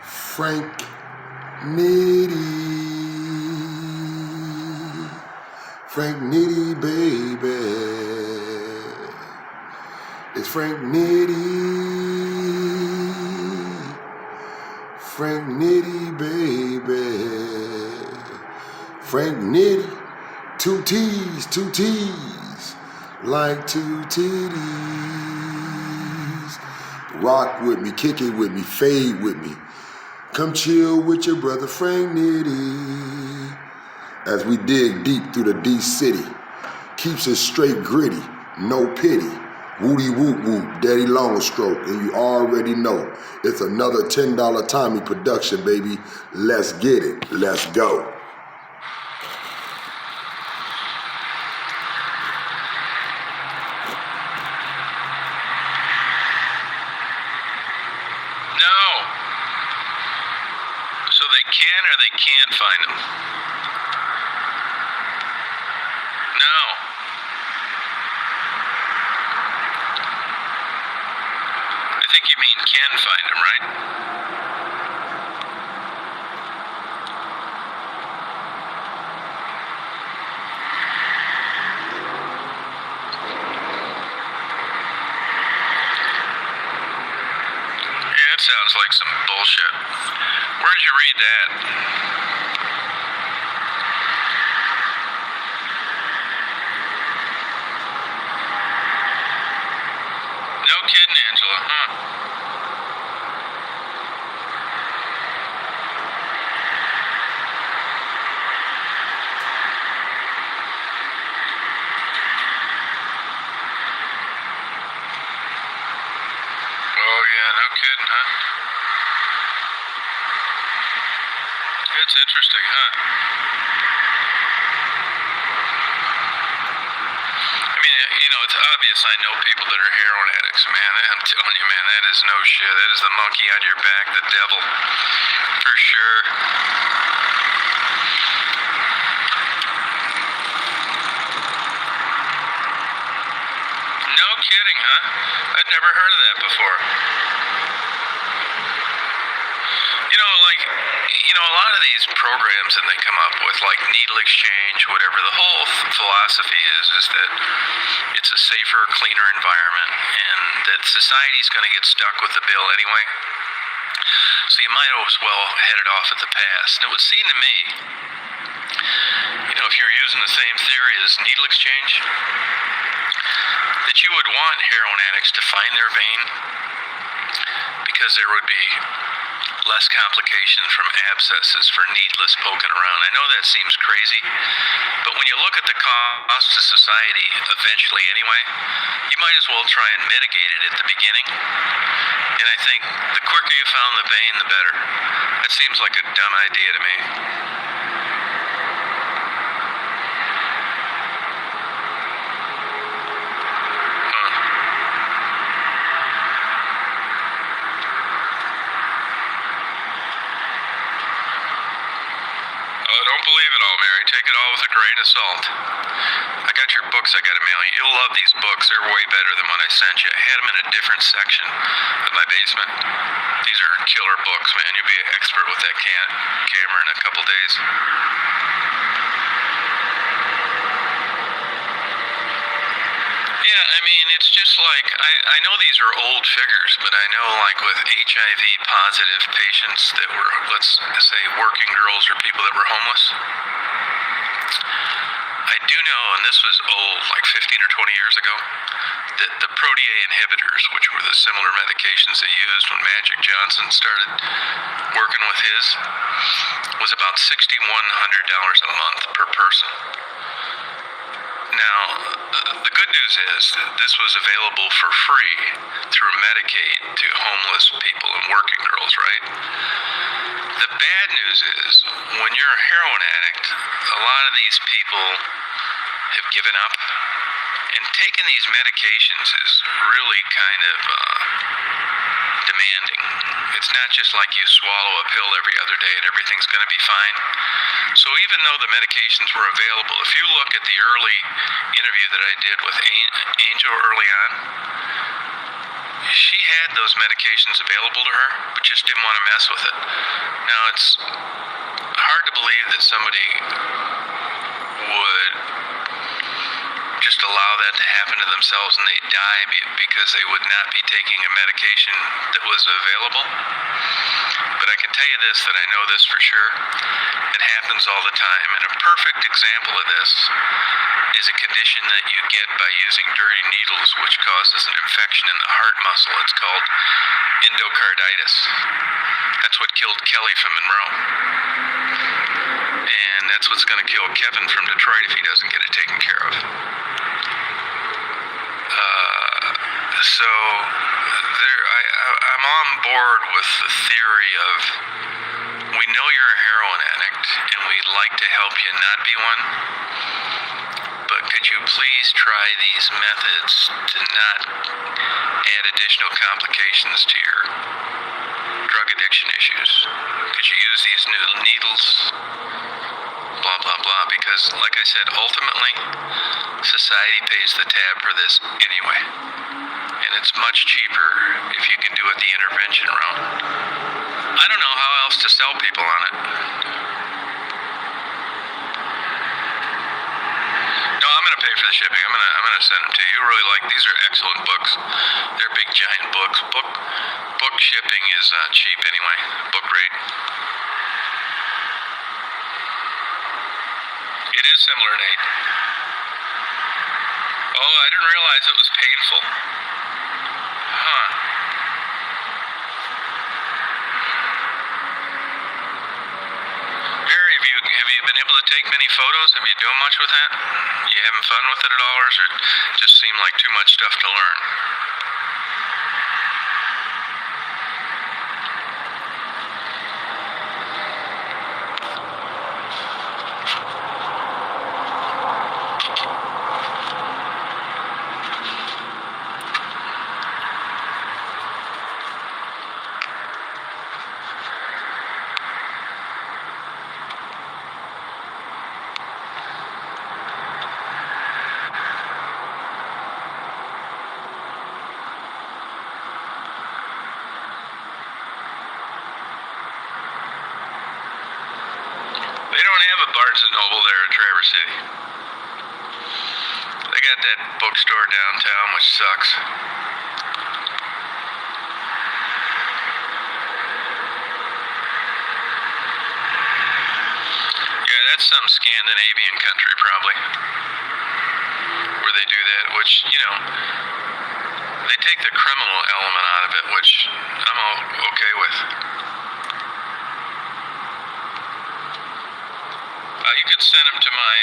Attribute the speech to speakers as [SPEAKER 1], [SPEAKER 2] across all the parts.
[SPEAKER 1] Frank Nitty. Frank Nitty, baby. It's Frank Nitty. Frank Nitty, baby. Frank Nitty. Two T's, like two titties. Rock with me, kick it with me, fade with me. Come chill with your brother Frank Nitty. As we dig deep through the D city. Keeps it straight gritty, no pity. Woody whoop whoop, daddy long stroke, and you already know it's another $10 Tommy production, baby. Let's get it, let's go.
[SPEAKER 2] So they can or they can't find them? No. I think you mean can find them, right? Yeah, it sounds like some bullshit. Where'd you read that? No kidding, Angela, huh? Oh yeah, no kidding, huh? It's interesting, huh? I mean, it's obvious I know people that are heroin addicts, man. I'm telling you, man, that is no shit. That is the monkey on your back, the devil. For sure. No kidding, huh? I'd never heard of that before. A lot of these programs that they come up with, like needle exchange, whatever, the whole philosophy is that it's a safer, cleaner environment, and that society's going to get stuck with the bill anyway. So you might as well head it off at the pass. And it would seem to me, if you're using the same theory as needle exchange, that you would want heroin addicts to find their vein because there would be less complications from abscesses for needless poking around. I know that seems crazy, but when you look at the cost to society eventually anyway, you might as well try and mitigate it at the beginning. And I think the quicker you found the vein, the better. That seems like a dumb idea to me. Don't believe it all, Mary. Take it all with a grain of salt. I got your books I gotta mail you. You'll love these books. They're way better than what I sent you. I had them in a different section of my basement. These are killer books, man. You'll be an expert with that camera in a couple days. Yeah, I mean, it's just like, I know these are old figures, but I know like with HIV positive patients that were, let's say, working girls or people that were homeless, I do know, and this was old, like 15 or 20 years ago, that the protease inhibitors, which were the similar medications they used when Magic Johnson started working with his, was about $6,100 a month per person. Now, the good news is that this was available for free through Medicaid to homeless people and working girls, right? The bad news is, when you're a heroin addict, a lot of these people have given up, and taking these medications is really kind of demanding. It's not just like you swallow a pill every other day and everything's going to be fine. So even though the medications were available, if you look at the early interview that I did with Angel early on, she had those medications available to her, but just didn't want to mess with it. Now, it's hard to believe that somebody would just allow that to happen to themselves and they die because they would not be taking a medication that was available. But I can tell you this, that I know this for sure. It happens all the time. And a perfect example of this is a condition that you get by using dirty needles, which causes an infection in the heart muscle. It's called endocarditis. That's what killed Kelly from Monroe. And that's what's going to kill Kevin from Detroit if he doesn't get it taken care of. So I'm on board with the theory of, we know you're a heroin addict and we'd like to help you not be one, but could you please try these methods to not add additional complications to your drug addiction issues? Could you use these new needles? Blah, blah, blah. Because, like I said, ultimately, society pays the tab for this anyway. And it's much cheaper if you can do it the intervention route. I don't know how else to sell people on it. No, I'm gonna pay for the shipping. I'm gonna send them to you. You really like these? Are excellent books. They're big giant books. Book shipping is cheap anyway. Book rate. It is similar, Nate. Oh, I didn't realize it was painful. Huh. Barry, have you been able to take many photos? Have you doing much with that? You having fun with it at all, or does it just seem like too much stuff to learn? They don't have a Barnes & Noble there in Traverse City. They got that bookstore downtown, which sucks. Yeah, that's some Scandinavian country probably, where they do that, which, you know, they take the criminal element out of it, which I'm okay with. You could send them to my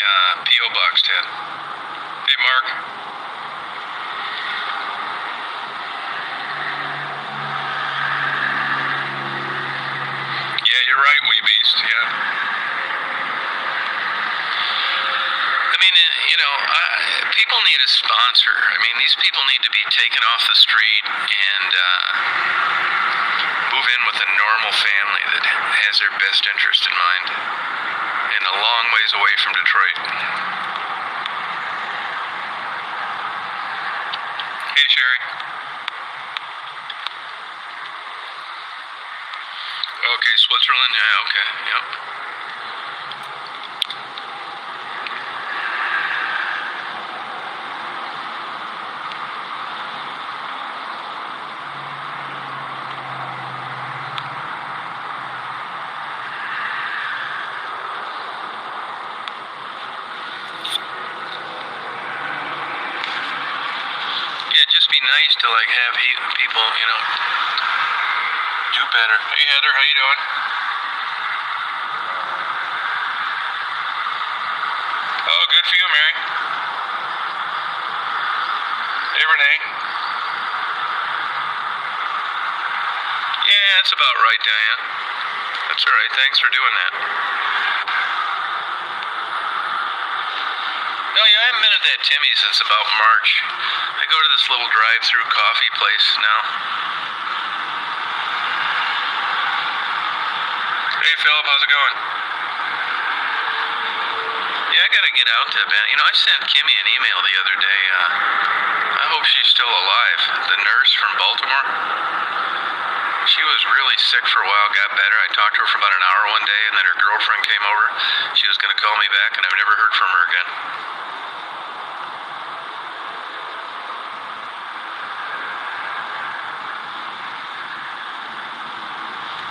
[SPEAKER 2] P.O. Box, Ted. Hey, Mark. Yeah, you're right, wee beast, yeah. I mean, you know, people need a sponsor. I mean, these people need to be taken off the street and move in with a normal family that has their best interest in mind. And a long ways away from Detroit. Hey, Sherry. Okay, Switzerland. Yeah, okay. Yep. Just be nice to like have people, you know, do better. Hey Heather, how you doing? Oh, good for you, Mary. Hey Renee. Yeah, that's about right, Diane. That's all right. Thanks for doing that. No, yeah, I haven't been at that Timmy's since about March. I go to this little drive-through coffee place now. Hey, Philip, how's it going? Yeah, I gotta get out out to Ben. You know, I sent Kimmy an email the other day. I hope she's still alive. The nurse from Baltimore. She was really sick for a while, got better. I talked to her for about an hour one day, and then her girlfriend came over. She was going to call me back, and I've never heard from her again.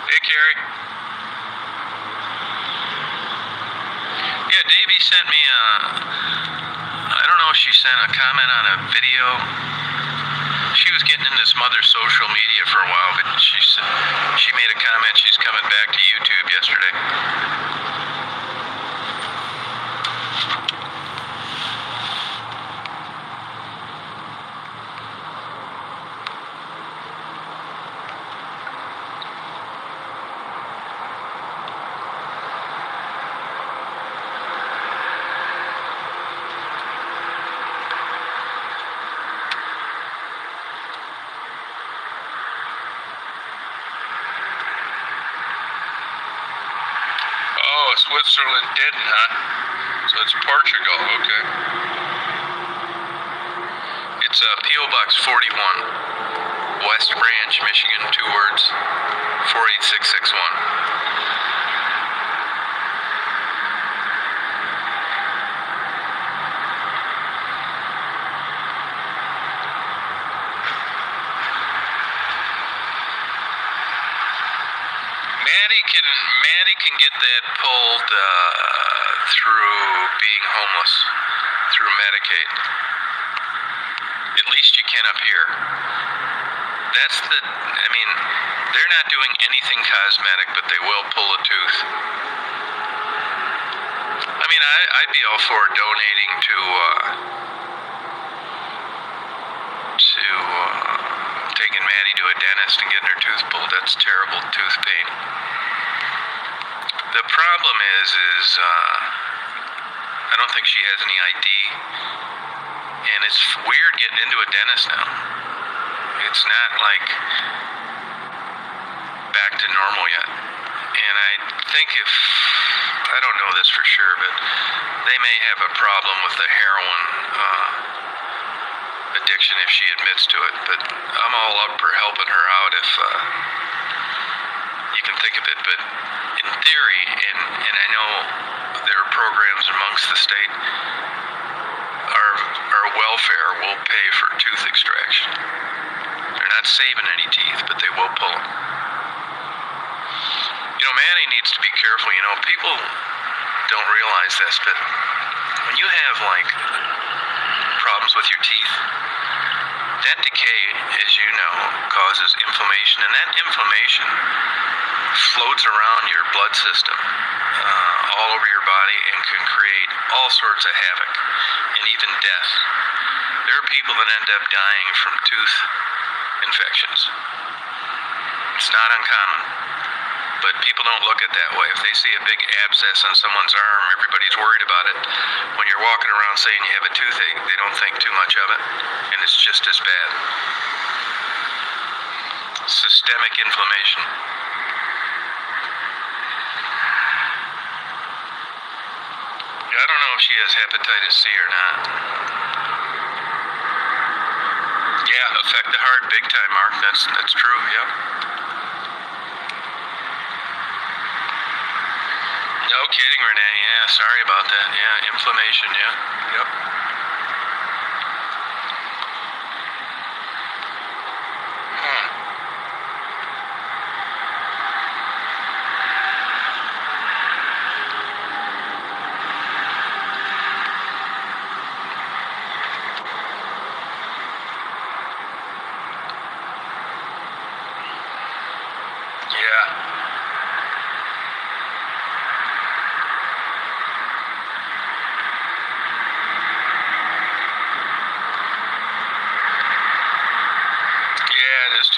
[SPEAKER 2] Hey, Carrie. Yeah, Davey sent me I don't know if she sent a comment on a video. She was getting into some other social media for a while, but she made a comment. She's coming back to YouTube yesterday. Oh, Switzerland didn't, huh? So it's Portugal, okay. It's P.O. Box 41, West Branch, Michigan, 2 words, 48661. Maddie can get that pulled through being homeless, through Medicaid. At least you can up here. They're not doing anything cosmetic, but they will pull a tooth. I'd be all for donating to taking Maddie to a dentist and getting her tooth pulled. That's terrible tooth pain. The problem is I don't think she has any ID, and it's weird getting into a dentist now. It's not like back to normal yet. And I think I don't know this for sure, but they may have a problem with the heroin addiction if she admits to it. But I'm all up for helping her out if you can think of it. But in theory, and I know there are programs amongst the state, our welfare will pay for tooth extraction. They're not saving any teeth, but they will pull them. Manny needs to be careful. People don't realize this, but when you have problems with your teeth, that decay, as you know, causes inflammation, and that inflammation floats around your blood system all over your body and can create all sorts of havoc and even death. There are people that end up dying from tooth infections. It's not uncommon. But people don't look at it that way. If they see a big abscess on someone's arm, everybody's worried about it. When you're walking around saying you have a toothache, they don't think too much of it, and it's just as bad. Systemic inflammation. I don't know if she has hepatitis C or not. Yeah, affect the heart big time, Mark. That's true, yep. No kidding, Renee. Yeah, sorry about that. Yeah, inflammation, yeah. Yep.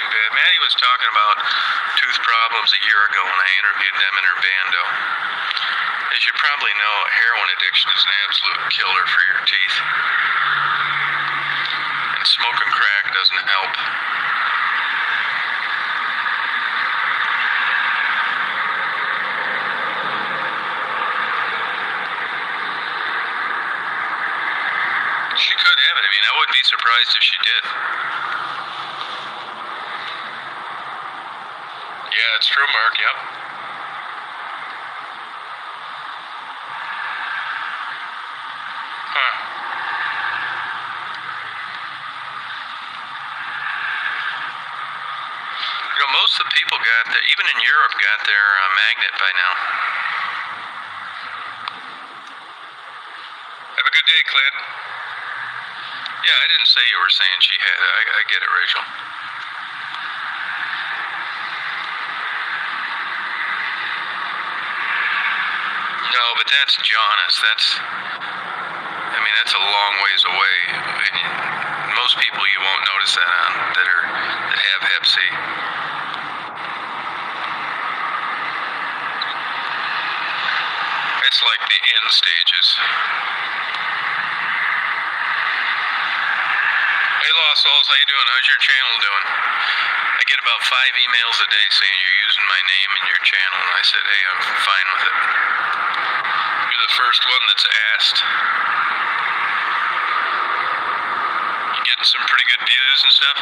[SPEAKER 2] Maddie was talking about tooth problems a year ago when I interviewed them in her bando. As you probably know, heroin addiction is an absolute killer for your teeth. And smoking crack doesn't help. surprised if she did. Yeah, it's true, Mark. Yep. Huh. You know, most of the people got their, even in Europe, got their magnet by now. Have a good day, Clint. Yeah, I didn't say you were saying she had it. I get it, Rachel. No, but that's jaundice. That's a long ways away. Most people you won't notice that on that have Hep C. It's like the end stages. Hey, Lost Souls, how you doing? How's your channel doing? I get about 5 emails a day saying you're using my name in your channel, and I said, hey, I'm fine with it. You're the first one that's asked. You getting some pretty good views and stuff?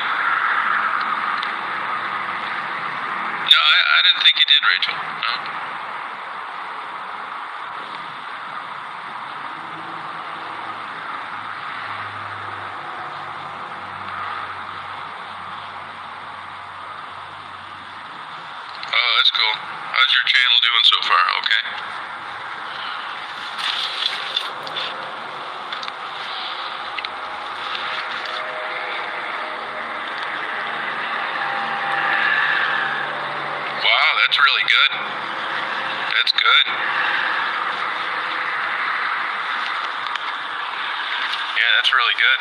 [SPEAKER 2] No, I didn't think you did, Rachel. No. Oh, that's cool. How's your channel doing so far? Okay. Wow, that's really good. That's good. Yeah, that's really good.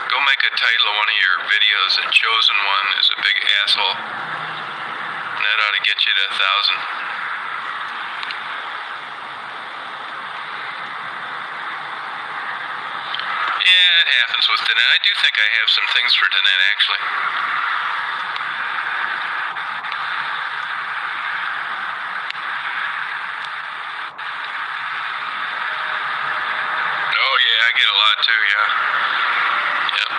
[SPEAKER 2] Go make a title of one of your videos, "A Chosen One is a Big Asshole." And that ought to get you to 1,000. Yeah, it happens with Danette. I do think I have some things for Danette, actually. Oh, yeah, I get a lot too, yeah. Yep.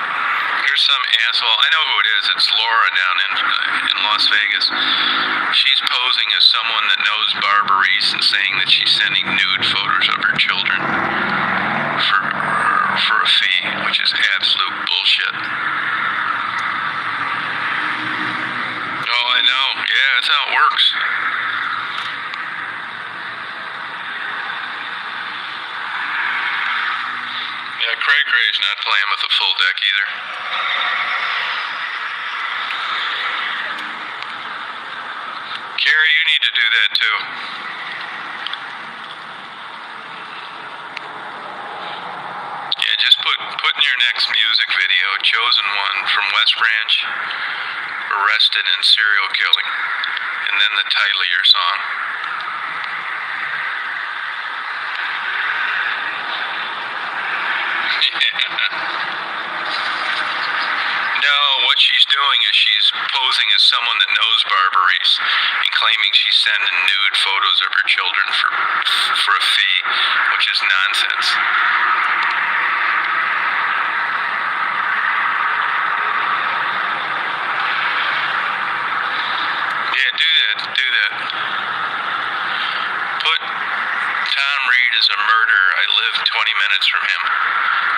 [SPEAKER 2] Here's some asshole. I know who it is. It's Laura down in Las Vegas. She's posing as someone that knows Barbara Reese and saying that she's sending nude photos of her children for a fee, which is absolute bullshit. Oh, I know. Yeah, that's how it works. Yeah, Cray-Cray's not playing with a full deck either. Carrie, you need to do that too. Yeah, just put in your next music video, "Chosen One" from West Branch, arrested in serial killing, and then the title of your song. No, what she's doing is she's posing as someone that knows Barbara Reese and claiming she's sending nude photos of her children for a fee, which is nonsense. Yeah, do that. Put Tom Reed as a murderer. I live 20 minutes from him,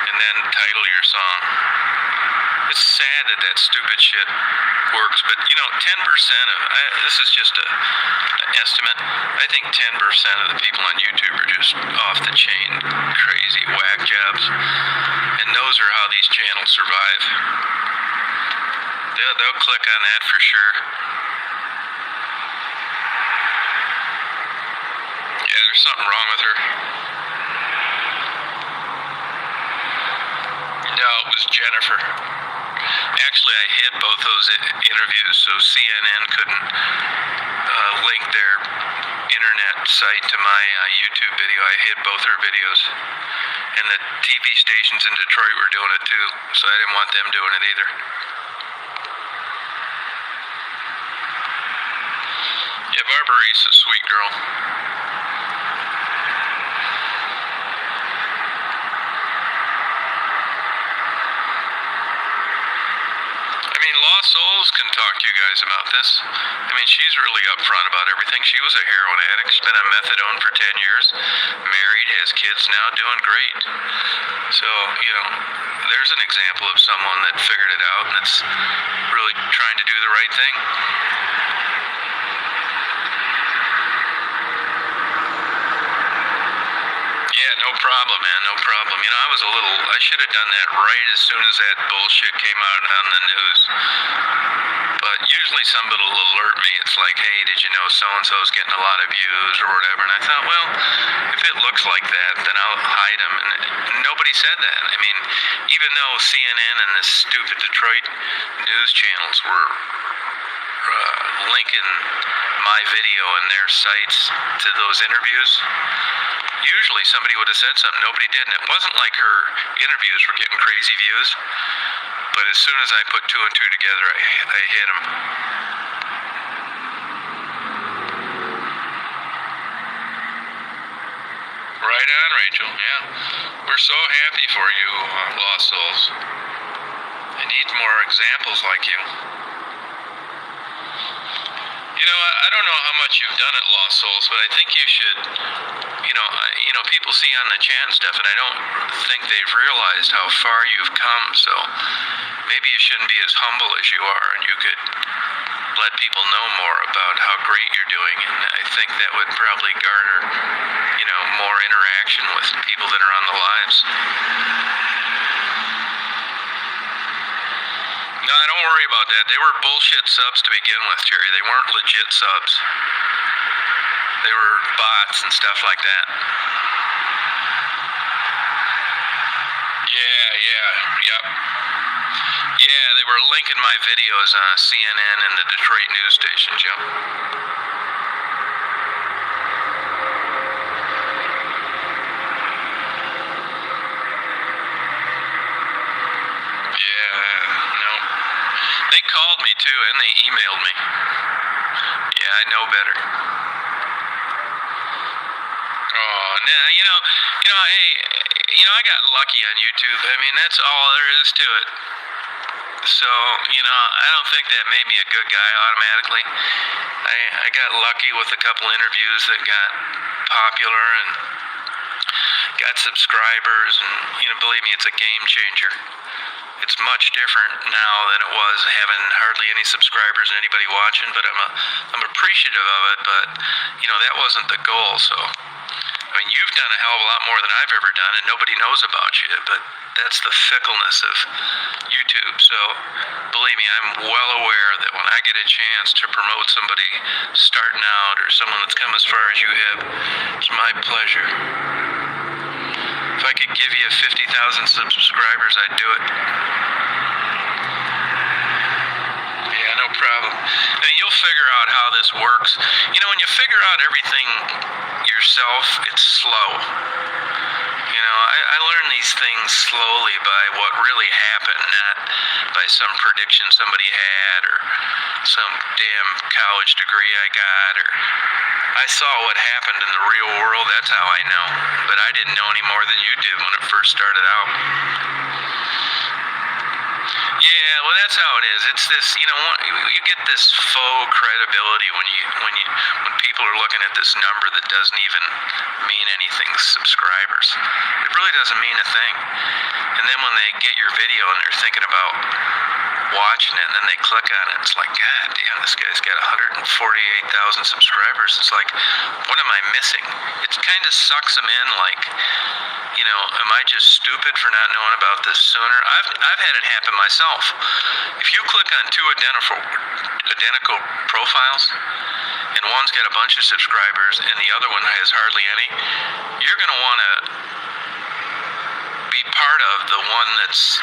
[SPEAKER 2] and then title your song. It's sad that stupid shit works, but 10% of this is just an estimate. I think 10% of the people on YouTube are just off the chain, crazy whack jobs, and those are how these channels survive. They'll click on that for sure. Yeah, there's something wrong with her. No, it was Jennifer. Actually, I hid both those interviews so CNN couldn't link their internet site to my YouTube video. I hid both her videos. And the TV stations in Detroit were doing it too, so I didn't want them doing it either. Yeah, Barbara's a sweet girl. I mean, Lost Souls can talk to you guys about this. I mean, she's really upfront about everything. She was a heroin addict. She's been on methadone for 10 years. Married, has kids now, doing great. So, there's an example of someone that figured it out and that's really trying to do the right thing. Yeah, no problem, man, no problem. I should have done that right as soon as that bullshit came out on the news. But usually somebody will alert me. It's like, hey, did you know so-and-so's getting a lot of views or whatever? And I thought, well, if it looks like that, then I'll hide them. And nobody said that. I mean, even though CNN and this stupid Detroit news channels were linking my video and their sites to those interviews, usually somebody would have said something. Nobody did. And it wasn't like her interviews were getting crazy views. But as soon as I put two and two together, I hit them. Right on, Rachel. Yeah. We're so happy for you, Lost Souls. I need more examples like you. I don't know how much you've done at Lost Souls, but I think you should, people see on the chat and stuff, and I don't think they've realized how far you've come, so maybe you shouldn't be as humble as you are, and you could let people know more about how great you're doing, and I think that would probably garner, more interaction with people that are on the lives. No, don't worry about that. They were bullshit subs to begin with, Terry. They weren't legit subs. They were bots and stuff like that. Yep. Yeah, they were linking my videos on CNN and the Detroit news stations, yep. They called me too, and they emailed me. Yeah, I know better. Oh, I got lucky on YouTube. I mean, that's all there is to it. So, I don't think that made me a good guy automatically. I got lucky with a couple interviews that got popular and got subscribers, and believe me, it's a game changer. It's much different now than it was having hardly any subscribers and anybody watching, but I'm appreciative of it, but that wasn't the goal. So I mean, you've done a hell of a lot more than I've ever done, and nobody knows about you, but that's the fickleness of YouTube. So believe me, I'm well aware that when I get a chance to promote somebody starting out or someone that's come as far as you have, it's my pleasure. If I could give you 50,000 subscribers, I'd do it. Yeah, no problem. And you'll figure out how this works. When you figure out everything yourself, it's slow. I learned these things slowly by what really happened, not by some prediction somebody had or some damn college degree I got, or I saw what happened in the real world. That's how I know. But I didn't know any more than you did when it first started out. Yeah, well, that's how it is. It's this, you get this faux credibility when people are looking at this number that doesn't even mean anything, subscribers. It really doesn't mean a thing. And then when they get your video and they're thinking about watching it, and then they click on it, it's like, God damn, this guy's got 148,000 subscribers. It's like, what am I missing? It kind of sucks them in, like, am I just stupid for not knowing about this sooner? I've had it happen myself. If you click on two identical profiles, and one's got a bunch of subscribers and the other one has hardly any, you're going to want to be part of the one that's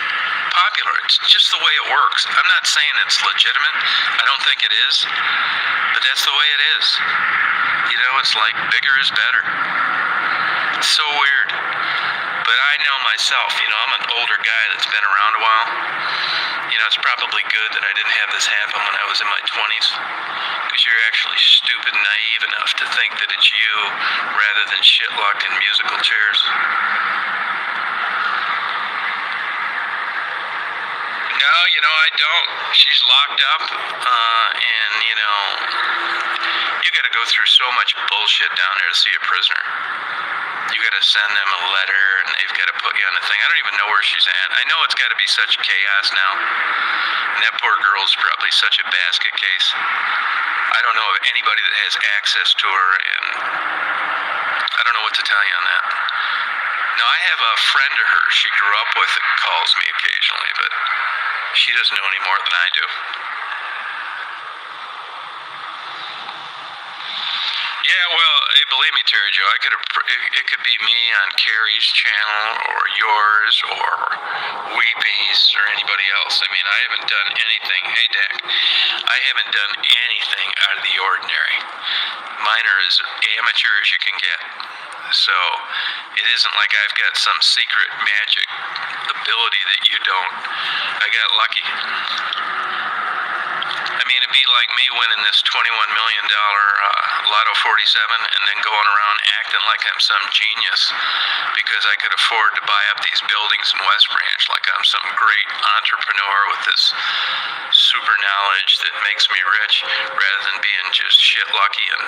[SPEAKER 2] popular. It's just the way it works. I'm not saying it's legitimate. I don't think it is, but that's the way it is. It's like bigger is better. It's so weird. But I know my myself. I'm an older guy that's been around a while. It's probably good that I didn't have this happen when I was in my 20s, because you're actually stupid and naive enough to think that it's you rather than shitluck in musical chairs. No, I don't. She's locked up, and, you gotta go through so much bullshit down there to see a prisoner. You gotta send them a letter, and they've gotta put you on the thing. I don't even know where she's at. I know it's gotta be such chaos now. And that poor girl's probably such a basket case. I don't know of anybody that has access to her, and I don't know what to tell you on that. Now, I have a friend of hers she grew up with that calls me occasionally, but she doesn't know any more than I do. Yeah, well, hey, believe me, Terry Joe, it could be me on Carrie's channel or yours or Weepies or anybody else. I mean, I haven't done anything. Hey, Dak, I haven't done anything out of the ordinary. Mine are as amateur as you can get. So it isn't like I've got some secret magic ability that you don't. I got lucky. I mean, it'd be like me winning this $21 million Lotto 47 and then going around acting like I'm some genius because I could afford to buy up these buildings in West Branch, like I'm some great entrepreneur with this super knowledge that makes me rich, rather than being just shit lucky and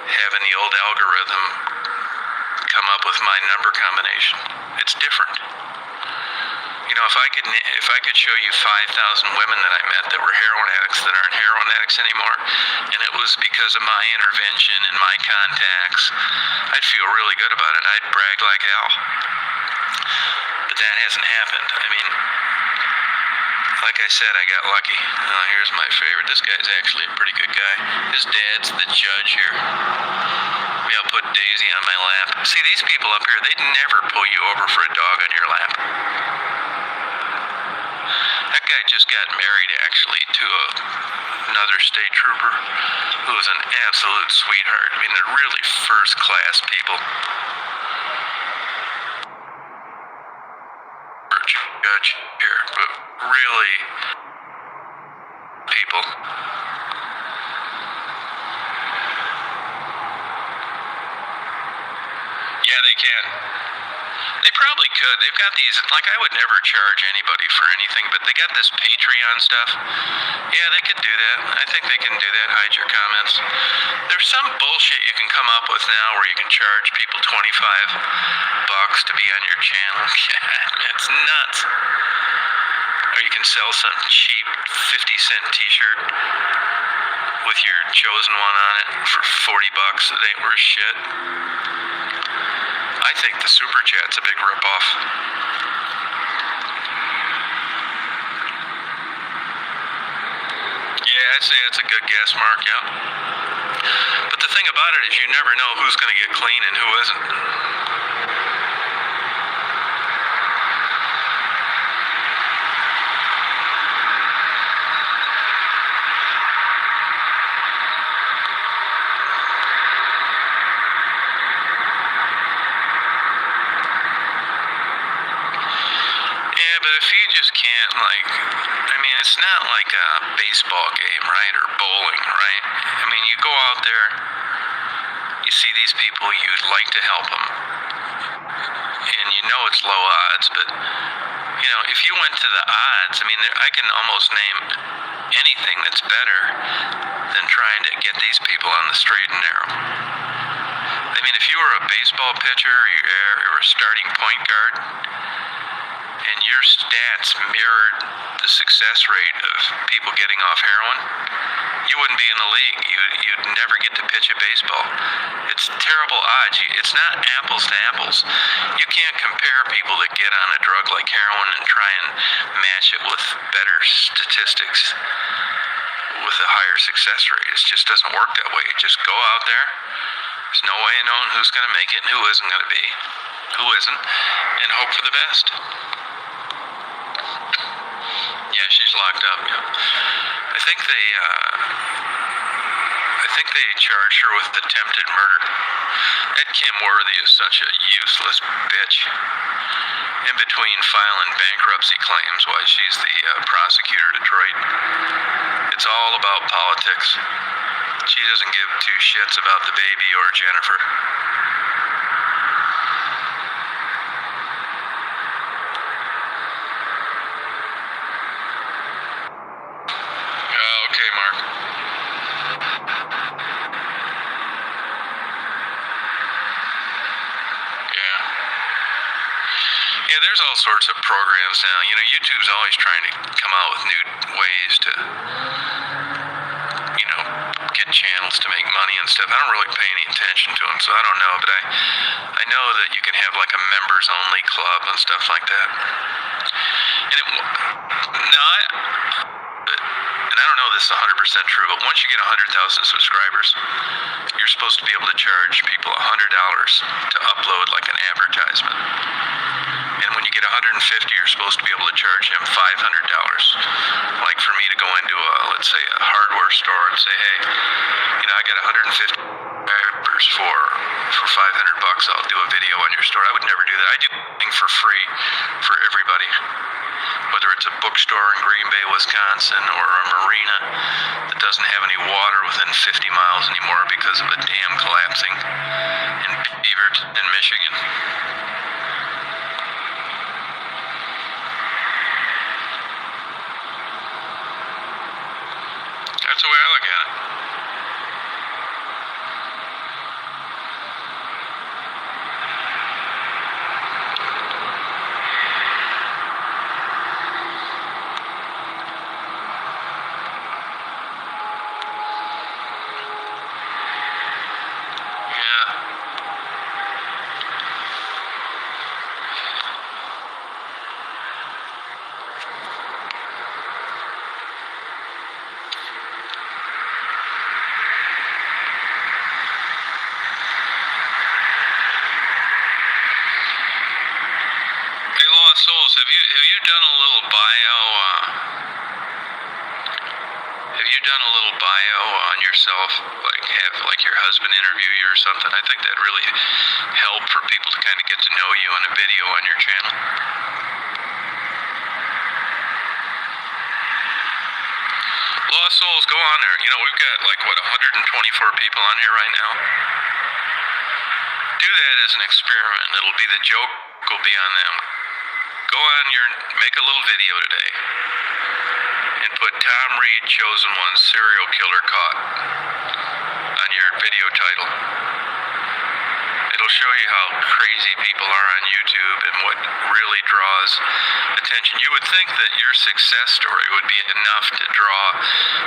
[SPEAKER 2] having the old algorithm come up with my number combination. It's different. If I could show you 5,000 women that I met that were heroin addicts that aren't heroin addicts anymore, and it was because of my intervention and my contacts, I'd feel really good about it, and I'd brag like hell. But that hasn't happened. I mean, like I said, I got lucky. Here's my favorite. This guy's actually a pretty good guy. His dad's the judge here. Maybe I'll put Daisy on my lap. See, these people up here, they'd never pull you over for a dog on your lap. That guy just got married, actually, to another state trooper who was an absolute sweetheart. I mean, they're really first-class people. Judge here, but really people. Yeah, they can. They probably could. They've got these, like, I would never charge anybody for anything, but they got this Patreon stuff. Yeah, they could do that. I think they can do that. Hide your comments. There's some bullshit you can come up with now where you can charge people $25 to be on your channel. It's nuts. Or you can sell some cheap 50-cent t-shirt with your chosen one on it for $40. It ain't worth shit. I think the Super Chat's a big ripoff. Yeah, I'd say that's a good guess, Mark, yeah. But the thing about it is you never know who's going to get clean and who isn't. But if you just can't, it's not like a baseball game, right, or bowling, right? I mean, you go out there, you see these people, you'd like to help them, and it's low odds, but, if you went to the odds, I can almost name anything that's better than trying to get these people on the straight and narrow. If you were a baseball pitcher, or a starting point guard, and your stats mirrored the success rate of people getting off heroin, you wouldn't be in the league. You'd never get to pitch a baseball. It's terrible odds. It's not apples to apples. You can't compare people that get on a drug like heroin and try and match it with better statistics with a higher success rate. It just doesn't work that way. Just go out there. There's no way of knowing who's going to make it and who isn't going to be, who isn't, and hope for the best. Yeah, she's locked up. Yeah. I think think they charged her with attempted murder. That Kim Worthy is such a useless bitch. In between filing bankruptcy claims while she's the prosecutor of Detroit. It's all about politics. She doesn't give two shits about the baby or Jennifer. Okay, Mark. Yeah, there's all sorts of programs now. You know, YouTube's always trying to come out with new ways to, you know, get channels to make money and stuff. I don't really pay any attention to them, so I don't know. But I know that you can have like a members-only club and stuff like that. And and I don't know this is 100% true, but once you get 100,000 subscribers, you're supposed to be able to charge people $100 to upload like an advertisement. And when you get 150, you're supposed to be able to charge them $500. Like for me to go into let's say a hardware store and say, hey, you know, I got 150 subscribers for $500. I'll do a video on your store. I would never do that. I do things for free for everybody. Whether it's a bookstore in Green Bay, Wisconsin, or a marina that doesn't have any water within 50 miles anymore because of a dam collapsing in Beaverton, Michigan. That's the way I look at it. Souls, have you done a little bio? Have you done a little bio on yourself, like have like your husband interview you or something? I think that really help for people to kind of get to know you in a video on your channel. Lost Souls, go on there. You know, we've got like 124 people on here right now. Do that as an experiment. It'll be the joke will be on them. Go on make a little video today and put Tom Reed Chosen One Serial Killer Caught on your video title. It'll show you how crazy people are on YouTube and what really draws attention. You would think that your success story would be enough to draw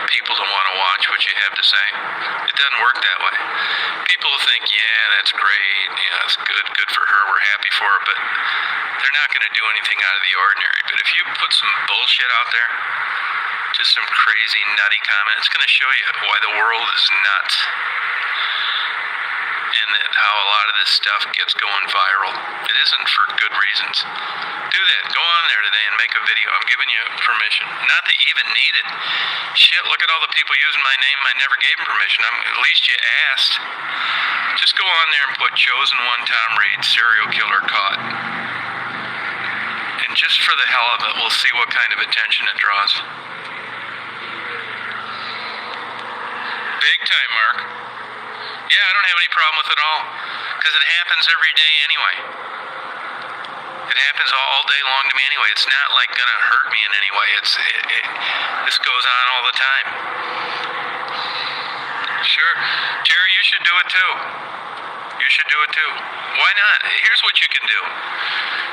[SPEAKER 2] people to want to watch what you have to say. It doesn't work that way. People think, yeah, that's great, yeah, it's good for her, we're happy for her, but they're not going to do anything out of the ordinary. But if you put some bullshit out there, just some crazy, nutty comment, it's going to show you why the world is nuts. And that how a lot of this stuff gets going viral. It isn't for good reasons. Do that. Go on there today and make a video. I'm giving you permission. Not that you even need it. Shit, look at all the people using my name. I never gave them permission. At least you asked. Just go on there and put Chosen One Tom Reed Serial Killer Caught. And just for the hell of it, we'll see what kind of attention it draws. Big time, Mark. Yeah, I don't have any problem with it all, because it happens every day anyway. It happens all day long to me anyway. It's not like gonna hurt me in any way. This goes on all the time. Sure, Terry, you should do it too. You should do it too. Why not? Here's what you can do.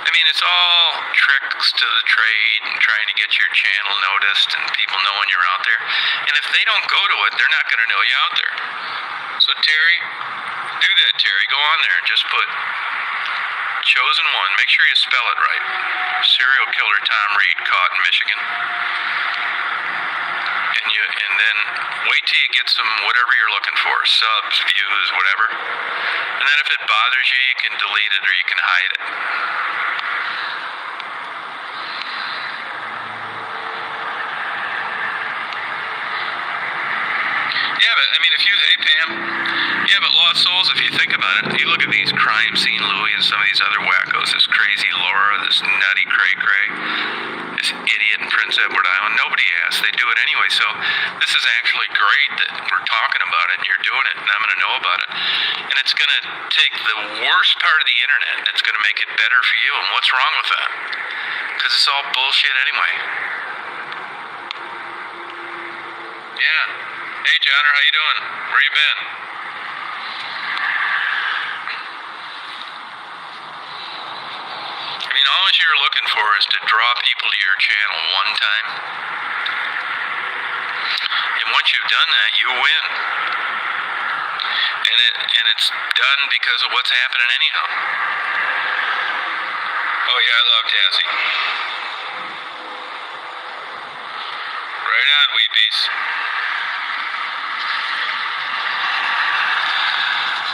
[SPEAKER 2] I mean, it's all tricks to the trade and trying to get your channel noticed and people knowing you're out there. And if they don't go to it, they're not going to know you out there. So Terry, do that, Terry. Go on there and just put Chosen One. Make sure you spell it right. Serial Killer Tom Reed Caught in Michigan. And then wait till you get some whatever you're looking for, subs, views, whatever. And then if it bothers you, you can delete it or you can hide it. Yeah, but I mean, if you, hey Lost Souls, if you think about it, you look at these crime scene Louie and some of these other wackos, this crazy Laura, this nutty cray-cray, this idiot in Prince Edward Island. Nobody asks. They do it anyway. So this is actually great that we're talking about it and you're doing it and I'm going to know about it. And it's going to take the worst part of the internet and it's going to make it better for you. And what's wrong with that? Because it's all bullshit anyway. Yeah. Hey, Johnner, how you doing? Where you been? I mean, all you're looking for is to draw people to your channel one time. And once you've done that, you win. And it's done because of what's happening anyhow. Oh yeah, I love Tassie. Right on, Weepies.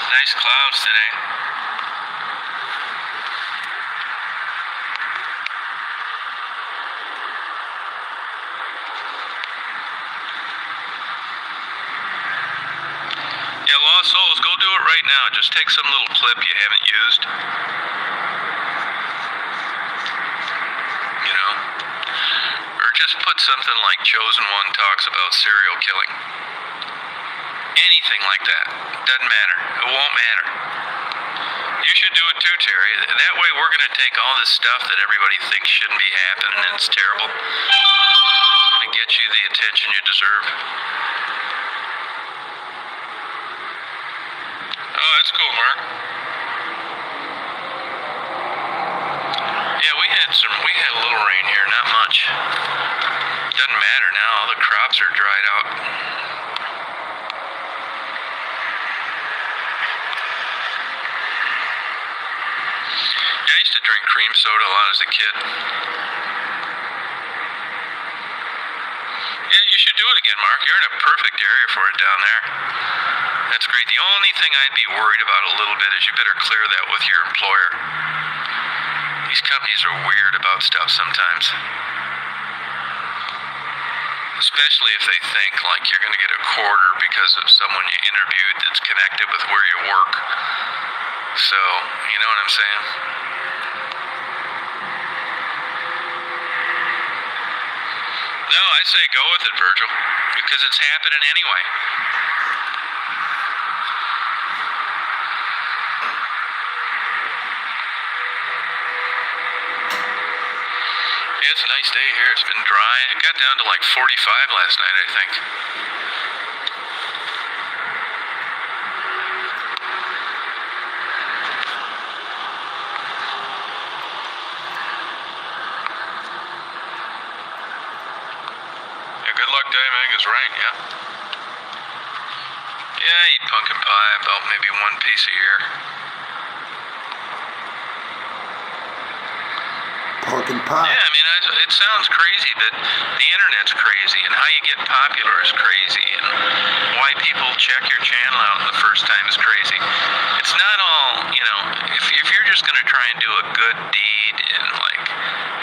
[SPEAKER 2] Nice clouds today. Yeah, Lost Souls, go do it right now. Just take some little clip you haven't used. You know? Or just put something like Chosen One talks about serial killing. Anything like that. Doesn't matter. It won't matter. You should do it too, Terry. That way we're going to take all this stuff that everybody thinks shouldn't be happening and it's terrible to get you the attention you deserve. Oh, that's cool, Mark. Yeah, we had a little rain here, not much. Doesn't matter now, all the crops are dried out. Yeah, I used to drink cream soda a lot as a kid. Yeah, you should do it again, Mark. You're in a perfect area for it down there. That's great. The only thing I'd be worried about a little bit is you better clear that with your employer. These companies are weird about stuff sometimes. Especially if they think like you're going to get a quarter because of someone you interviewed that's connected with where you work. So, you know what I'm saying? No, I say go with it, Virgil, because it's happening anyway. Yeah, it's a nice day here. It's been dry. It got down to like 45 last night, I think. Yeah, good luck day, Meg is right, yeah. Yeah, I eat pumpkin pie about maybe one piece a year.
[SPEAKER 1] Pumpkin pie.
[SPEAKER 2] Yeah, I mean, it sounds crazy, but the internet's crazy, and how you get popular is crazy, and why people check your channel out the first time is crazy. It's not all, you know, if you're just going to try and do a good deed and, like,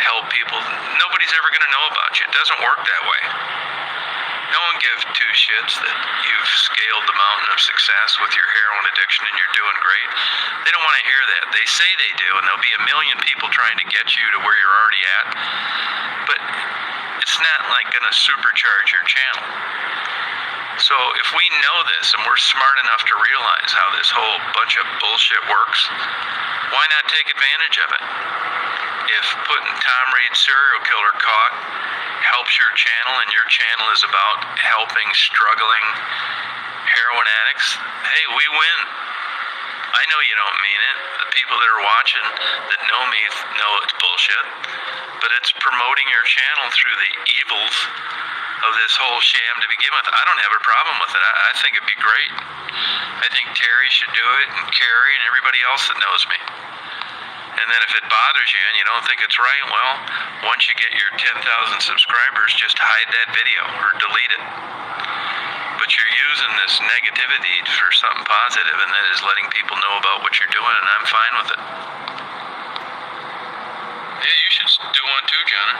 [SPEAKER 2] help people, nobody's ever going to know about you. It doesn't work that way. No one gives two shits that you've scaled the mountain of success with your heroin addiction and you're doing great. They don't want to hear that. They say they do, and there'll be a million people trying to get you to where you're already at. But it's not like going to supercharge your channel. So if we know this and we're smart enough to realize how this whole bunch of bullshit works, why not take advantage of it? If putting Tom Reed's serial killer caught helps your channel and your channel is about helping struggling heroin addicts, hey, we win. I know you don't mean it. The people that are watching that know me know it's bullshit, but it's promoting your channel through the evils of this whole sham to begin with. I don't have a problem with it. I think it'd be great. I think Terry should do it, and Carrie, and everybody else that knows me. And then if it bothers you and you don't think it's right, well, once you get your 10,000 subscribers, just hide that video or delete it. But you're using this negativity for something positive, and that is letting people know about what you're doing, and I'm fine with it. Yeah, you should do one too, John.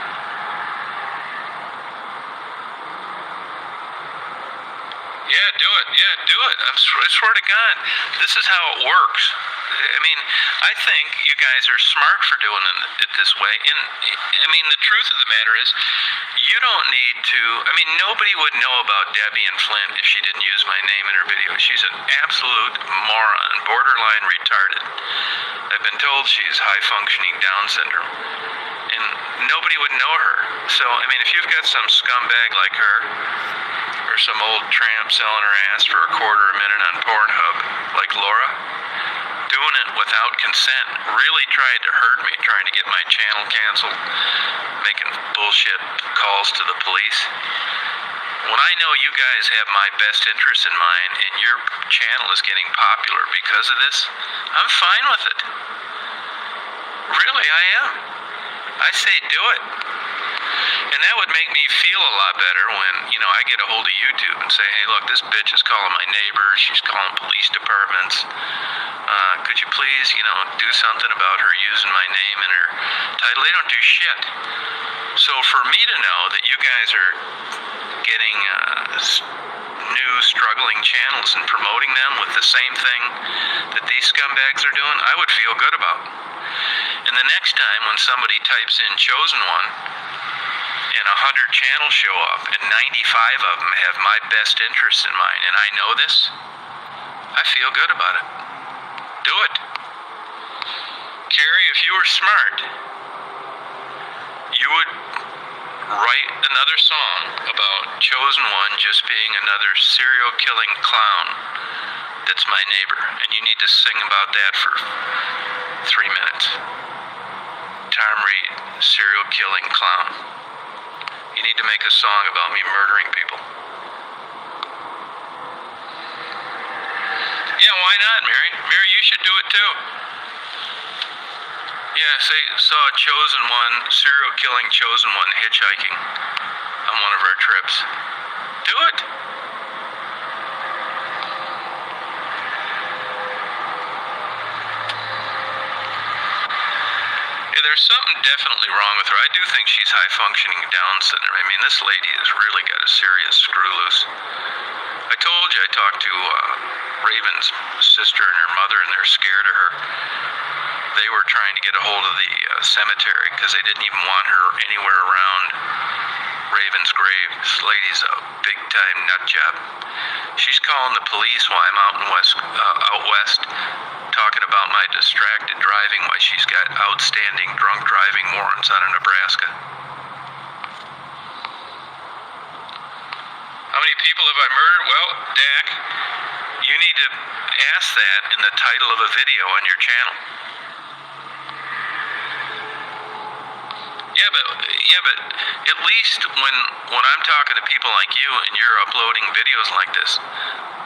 [SPEAKER 2] Yeah, do it. Yeah, do it. I swear to God, this is how it works. I mean, I think you guys are smart for doing it this way. And I mean, the truth of the matter is, you don't need to. I mean, nobody would know about Debbie and Flint if she didn't use my name in her video. She's an absolute moron, borderline retarded. I've been told she's high-functioning Down syndrome, and nobody would know her. So, I mean, if you've got some scumbag like her, or some old tramp selling her ass for $0.25 a minute on Pornhub, like Laura, doing it without consent, really trying to hurt me, trying to get my channel canceled, making bullshit calls to the police. When I know you guys have my best interests in mind and your channel is getting popular because of this, I'm fine with it. Really, I am. I say do it. And that would make me feel a lot better when, you know, I get a hold of YouTube and say, hey, look, this bitch is calling my neighbors, she's calling police departments. Could you please, you know, do something about her using my name and her title? They don't do shit. So for me to know that you guys are getting new struggling channels and promoting them with the same thing that these scumbags are doing, I would feel good about. And the next time when somebody types in Chosen One and 100 channels show up and 95 of them have my best interests in mind, and I know this, I feel good about it. Do it. Carrie, if you were smart, you would write another song about Chosen One just being another serial killing clown that's my neighbor, and you need to sing about that for 3 minutes. Tom Reed, serial killing clown. You need to make a song about me murdering people. Yeah, why not, Mary? Mary, you should do it too. Yeah, saw a Chosen One, serial killing Chosen One hitchhiking on one of our trips. Do it. Yeah, there's something definitely wrong with her. I do think she's high-functioning Down syndrome. I mean, this lady has really got a serious screw loose. I told you I talked to Raven's sister and her mother, and they're scared of her. They were trying to get a hold of the cemetery because they didn't even want her anywhere around Raven's grave. This lady's a big-time nut job. She's calling the police while I'm out west, talking about my distracted driving while she's got outstanding drunk driving warrants out of Nebraska. How many people have I murdered? Well, Dak, you need to ask that in the title of a video on your channel. Yeah, but at least when I'm talking to people like you and you're uploading videos like this,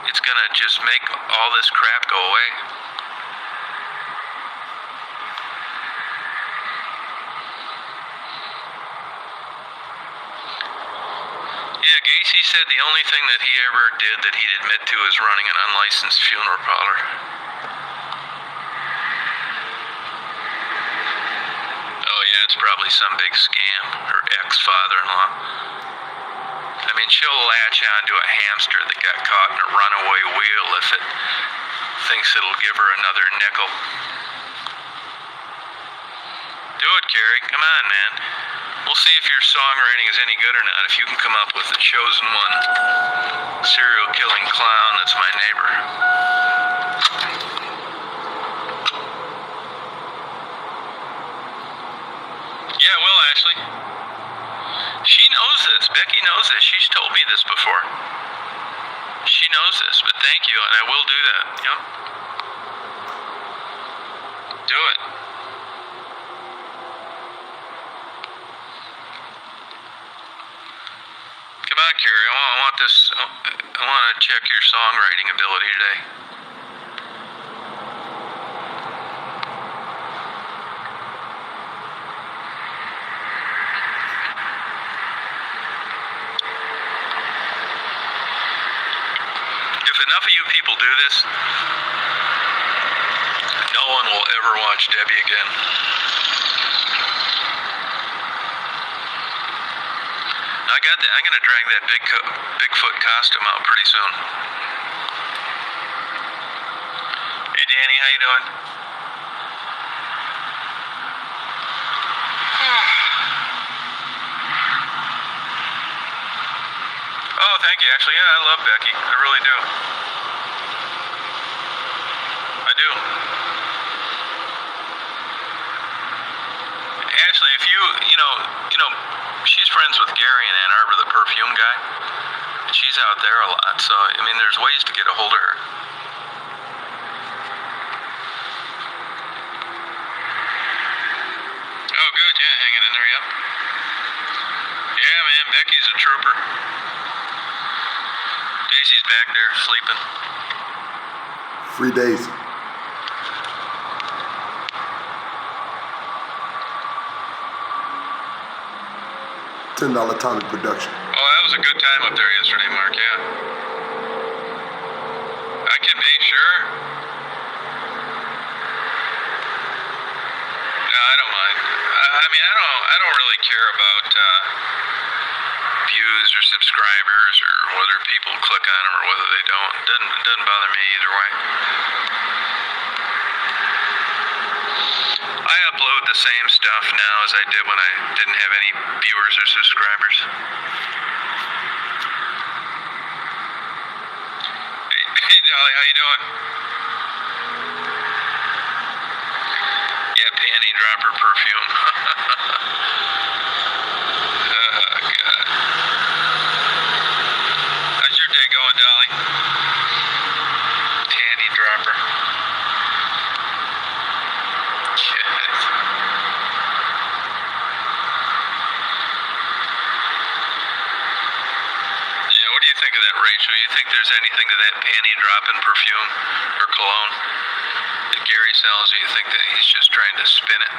[SPEAKER 2] it's gonna just make all this crap go away. Yeah, Gacy said the only thing that he ever did that he'd admit to is running an unlicensed funeral parlor. It's probably some big scam, her ex-father-in-law. I mean, she'll latch onto a hamster that got caught in a runaway wheel if it thinks it'll give her another nickel. Do it, Carrie. Come on, man. We'll see if your songwriting is any good or not. If you can come up with the Chosen One, serial killing clown that's my neighbor. Yeah, well, Ashley. She knows this. Becky knows this. She's told me this before. She knows this, but thank you, and I will do that. Yep. Do it. Come on, Carrie. I want this. I want to check your songwriting ability today. If enough of you people do this, no one will ever watch Debbie again. I got that. I'm gonna drag that Bigfoot costume out pretty soon. How you doing? Oh, thank you. Actually, yeah, I love Becky. I really do. I do. Ashley, if you know, she's friends with Gary in Ann Arbor, the perfume guy. She's out there a lot, so I mean, there's ways to get a hold of her. Oh, good. Yeah, hanging in there. Yep. Yeah, man, Becky's a trooper. Daisy's back there sleeping.
[SPEAKER 1] Free Daisy. $10 Tommy production.
[SPEAKER 2] Oh, that was a good time up there yesterday, Mark. Yeah. I can be sure. No, I don't mind. I mean, I don't really care about views or subscribers or whether people click on them or whether they don't. It doesn't bother me either way. I upload the same stuff now as I did when I didn't have any viewers or subscribers. Hey Dolly, how you doing? Yeah, panty dropper perfume. Oh, God. How's your day going, Dolly? Panty dropper. Yeah, what do you think of that, Rachel? You think there's anything to that panty dropping perfume or cologne that Gary sells, or you think that he's just trying to spin it?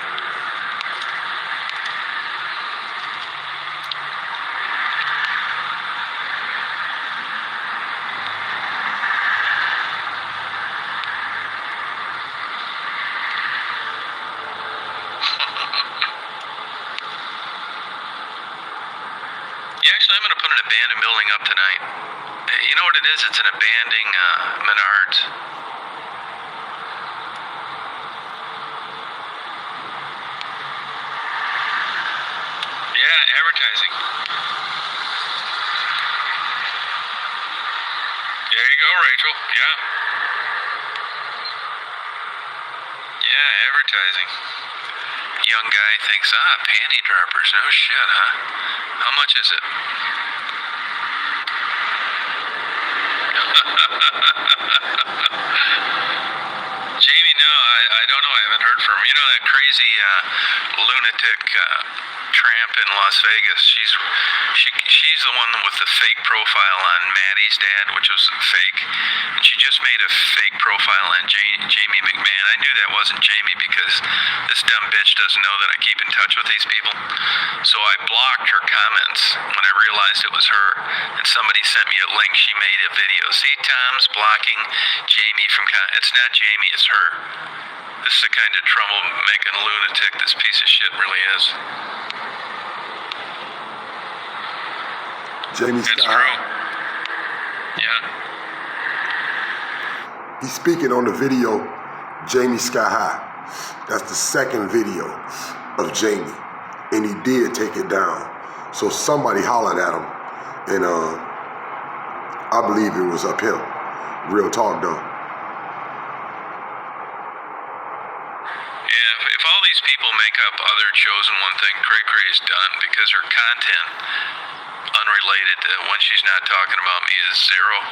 [SPEAKER 2] Yeah, actually, I'm going to put an abandoned building up tonight. You know what it is? It's an abandoned Menards. Yeah, advertising. There you go, Rachel. Yeah. Yeah, advertising. Young guy thinks, panty droppers. No shit, huh? How much is it? Jamie, no, I don't know. I haven't heard from her. You know that crazy lunatic tramp in Las Vegas? She's the one with the fake profile on Maddie's dad, which was fake. And she just made a fake profile on Jamie McMahon. I knew that wasn't Jamie because this dumb bitch doesn't know that I keep in touch with these people. So I blocked her comments when I realized it was her. And somebody sent me a link. She made a video. See, Tom's blocking Jamie from it's not Jamie, it's her. This is the kind of trouble-making lunatic this piece of shit really is.
[SPEAKER 1] Jamie
[SPEAKER 2] That's
[SPEAKER 1] Sky.
[SPEAKER 2] true. Yeah.
[SPEAKER 1] He's speaking on the video, Jamie Sky High. That's the second video of Jamie. And he did take it down. So somebody hollered at him. And I believe it was up him. Real talk though.
[SPEAKER 2] Yeah, if all these people make up other chosen one thing, Cray Cray is done because her content, unrelated to when she's not talking about me, is zero.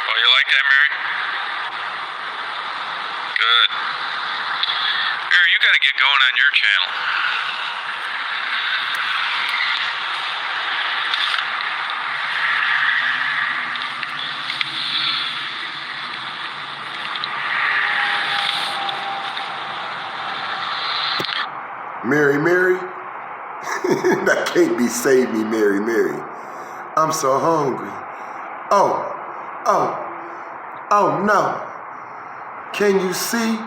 [SPEAKER 2] Oh, you like that, Mary? Good. Mary, you gotta get going on your channel.
[SPEAKER 1] Mary, Mary. That can't be Save Me, Mary, Mary. I'm so hungry. Oh no. Can you see?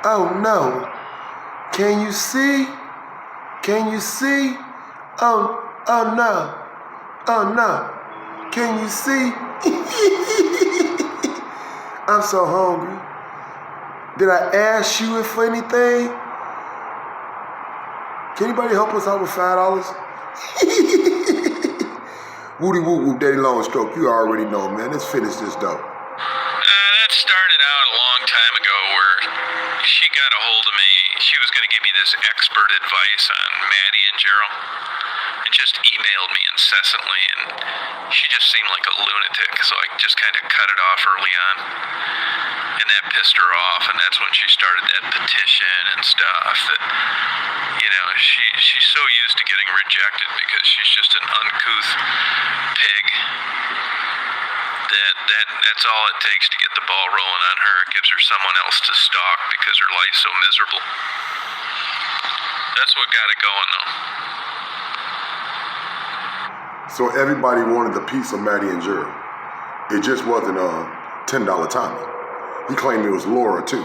[SPEAKER 1] Oh no. Can you see? Can you see? Oh no. Oh no. Can you see? I'm so hungry. Did I ask you if for anything? Can anybody help us out with $5? Woody woo woo, daddy long stroke. You already know, man. Let's finish this though.
[SPEAKER 2] That started out a long time ago where she got a hold of me. She was going to give me this expert advice on Maddie and Gerald and just emailed me incessantly, and she just seemed like a lunatic, so I just kind of cut it off early on, and that pissed her off, and that's when she started that petition and stuff that, you know, she's so used to getting rejected because she's just an uncouth pig. That's all it takes to get the ball rolling on her. It gives her someone else to stalk because her life's so miserable. That's what got it going, though.
[SPEAKER 1] So everybody wanted the piece of Maddie and Gerald. It just wasn't $10 Tommy. He claimed it was Laura too.